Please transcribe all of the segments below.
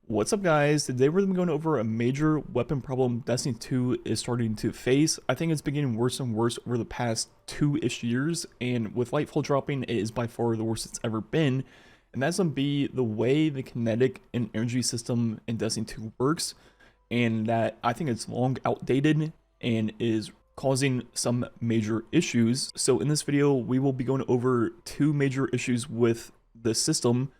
What's up, guys? Today we're going over a major weapon problem Destiny 2 is starting to face. I think it's been getting worse and worse over the past 2-ish years, and with Lightfall dropping, it is by far the worst it's ever been. And that's going to be the way the kinetic and energy system in Destiny 2 works, and that I think it's long outdated and is causing some major issues. So in this video, we will be going over two major issues with the system,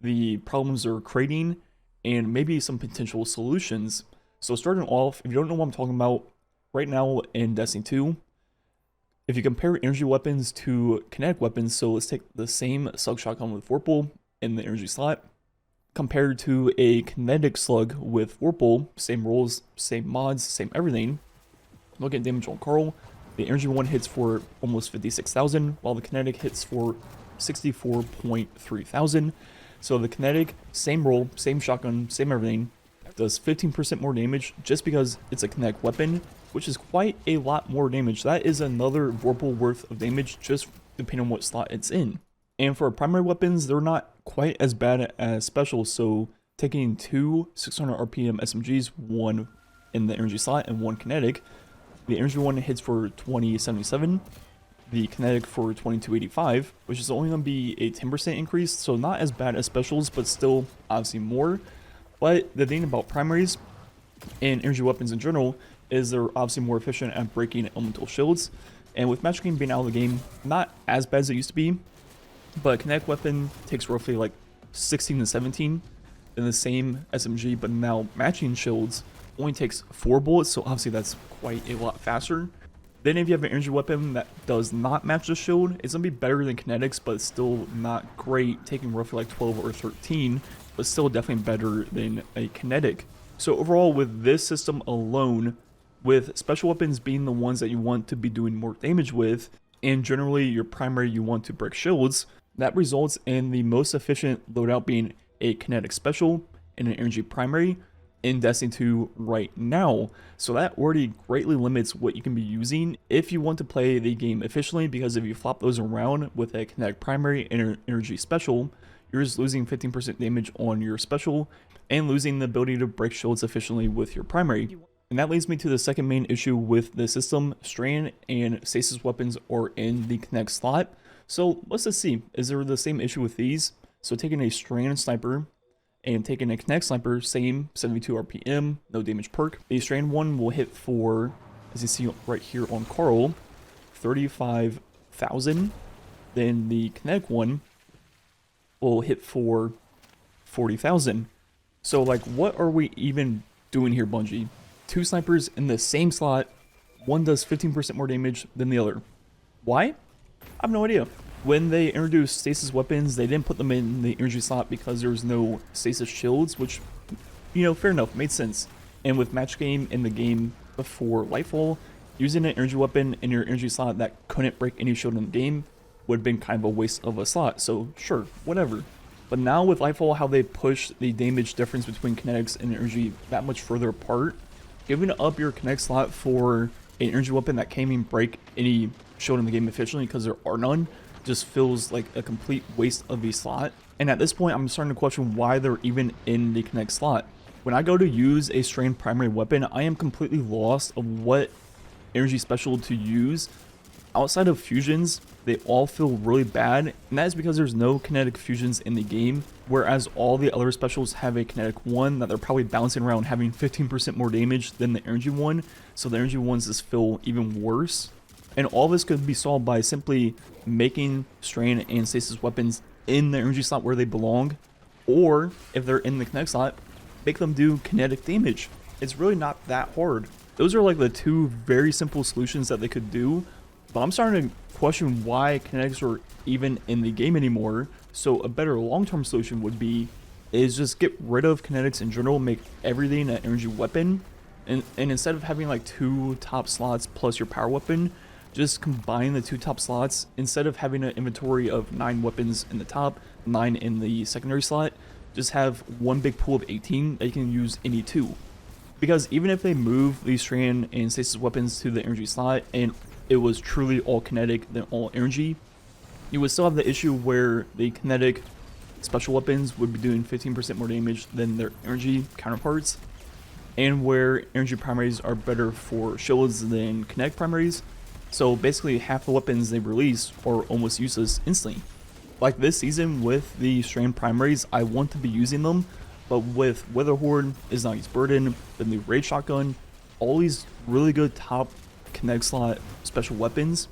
the problems they're creating, and maybe some potential solutions. So starting off, if you don't know what I'm talking about, right now in Destiny 2, if you compare energy weapons to kinetic weapons, so let's take the same slug shotgun with Vorpal in the energy slot, compared to a kinetic slug with Vorpal, same rolls, same mods, same everything. Look at damage on Carl. The energy one hits for almost 56,000, while the kinetic hits for 64.3 thousand. So the kinetic, same roll, same shotgun, same everything, does 15% more damage just because it's a kinetic weapon, which is quite a lot more damage. That is another Vorpal worth of damage just depending on what slot it's in. And for primary weapons, they're not quite as bad as specials. So taking two 600 RPM SMGs, one in the energy slot and one kinetic, the energy one hits for 2077. The kinetic for 2285, which is only going to be a 10% increase, so not as bad as specials, but still obviously more. But the thing about primaries and energy weapons in general is they're obviously more efficient at breaking elemental shields, and with Magic Game being out of the game, not as bad as it used to be, but a kinetic weapon takes roughly like 16 to 17 in the same SMG, but now matching shields only takes 4 bullets, so obviously that's quite a lot faster. Then if you have an energy weapon that does not match the shield, it's going to be better than kinetics, but still not great, taking roughly like 12 or 13, but still definitely better than a kinetic. So overall, with this system alone, with special weapons being the ones that you want to be doing more damage with, and generally your primary you want to break shields, that results in the most efficient loadout being a kinetic special and an energy primary in Destiny 2 right now. So that already greatly limits what you can be using if you want to play the game efficiently, because if you flop those around with a kinetic primary and an energy special, you're just losing 15% damage on your special and losing the ability to break shields efficiently with your primary. And that leads me to the second main issue with the system. Strain and Stasis weapons are in the kinetic slot. So let's just see, is there the same issue with these? So taking a Strain sniper and taking a kinetic sniper, same 72 RPM, no damage perk. The Strain one will hit for, as you see right here on Carl, 35,000. Then the kinetic one will hit for 40,000. So like, what are we even doing here, Bungie? Two snipers in the same slot, one does 15% more damage than the other. Why? I have no idea. When they introduced Stasis weapons, they didn't put them in the energy slot because there was no Stasis shields, which, you know, fair enough, made sense. And with Match Game in the game before Lightfall, using an energy weapon in your energy slot that couldn't break any shield in the game would have been kind of a waste of a slot, so sure, whatever. But now with Lightfall, how they push the damage difference between kinetics and energy that much further apart, giving up your kinetic slot for an energy weapon that can't even break any shield in the game efficiently because there are none, just feels like a complete waste of a slot. And at this point, I'm starting to question why they're even in the kinetic slot. When I go to use a Strain primary weapon, I am completely lost of what energy special to use. Outside of fusions, they all feel really bad, and that is because there's no kinetic fusions in the game, whereas all the other specials have a kinetic one that they're probably bouncing around having 15% more damage than the energy one, so the energy ones just feel even worse. And all this could be solved by simply making Strain and Stasis weapons in the energy slot where they belong, or if they're in the kinetic slot, make them do kinetic damage. It's really not that hard. Those are like the two very simple solutions that they could do, but I'm starting to question why kinetics are even in the game anymore. So a better long-term solution would be is just get rid of kinetics in general, make everything an energy weapon, and instead of having like two top slots plus your power weapon, just combine the two top slots. Instead of having an inventory of 9 weapons in the top, 9 in the secondary slot, just have one big pool of 18 that you can use any two. Because even if they move these Strain and Stasis weapons to the energy slot and it was truly all kinetic than all energy, you would still have the issue where the kinetic special weapons would be doing 15% more damage than their energy counterparts, and where energy primaries are better for shields than kinetic primaries. So basically half the weapons they release are almost useless instantly. Like this season with the Strand primaries, I want to be using them, but with Weatherhorde, Iznaghi's Burden, the new Raid Shotgun, all these really good top kinetic slot special weapons,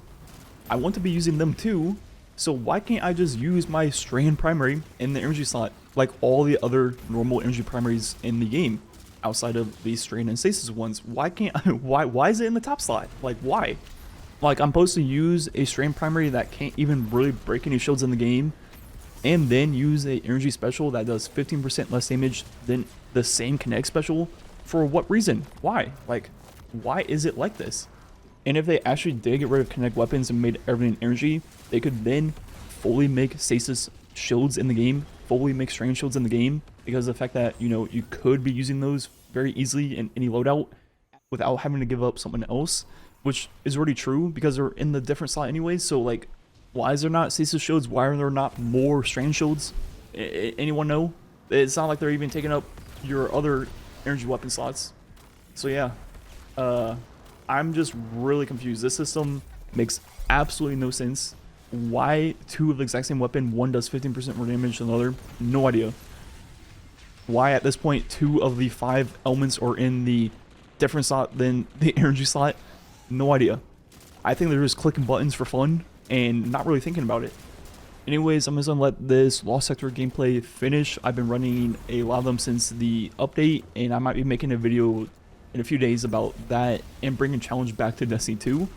I want to be using them too. So why can't I just use my Strand primary in the energy slot like all the other normal energy primaries in the game outside of the Strand and Stasis ones? Why can't I, why is it in the top slot? Like why? Like I'm supposed to use a Strand primary that can't even really break any shields in the game, and then use a energy special that does 15% less damage than the same kinetic special? For what reason? Why? Like, why is it like this? And if they actually did get rid of kinetic weapons and made everything energy, they could then fully make Stasis shields in the game, fully make Strand shields in the game, because of the fact that, you know, you could be using those very easily in any loadout without having to give up something else, which is already true because they're in the different slot anyways. So like, why is there not Stasis shields? Why are there not more Strand shields? Anyone know? It's not like they're even taking up your other energy weapon slots. So yeah, I'm just really confused. This system makes absolutely no sense. Why two of the exact same weapon, one does 15% more damage than the other? No idea. Why at this point 2 of the 5 elements are in the different slot than the energy slot? No idea. I think they're just clicking buttons for fun and not really thinking about it. Anyways, I'm just gonna let this Lost Sector gameplay finish. I've been running a lot of them since the update, and I might be making a video in a few days about that and bringing challenge back to Destiny 2.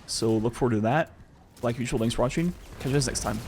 So look forward to that. Like usual, thanks for watching. Catch you guys next time.